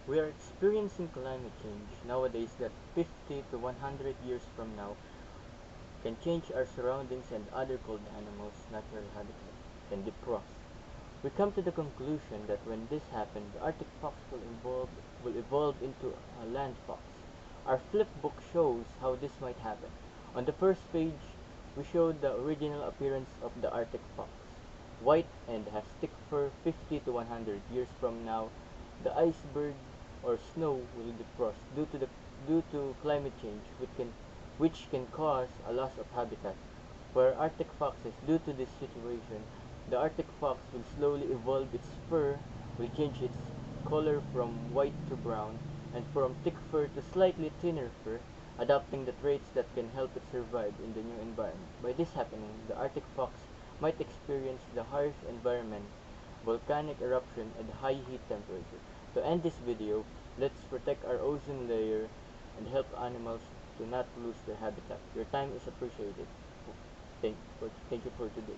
We are experiencing climate change nowadays that 50 to 100 years from now can change our surroundings and other cold animals' natural habitat can defrost. We come to the conclusion that when this happens, the Arctic fox will evolve into a land fox. Our flip book shows how this might happen. On the first page, we showed the original appearance of the Arctic fox. White and has thick fur. 50 to 100 years from now, the iceberg or snow will defrost due to climate change, which can cause a loss of habitat. For Arctic foxes, due to this situation, the Arctic fox will slowly evolve its fur, will change its color from white to brown, and from thick fur to slightly thinner fur, adopting the traits that can help it survive in the new environment. By this happening, the Arctic fox might experience the harsh environment, volcanic eruption, and high heat temperature. To end this video, let's protect our ozone layer and help animals to not lose their habitat. Your time is appreciated. Thank you for today.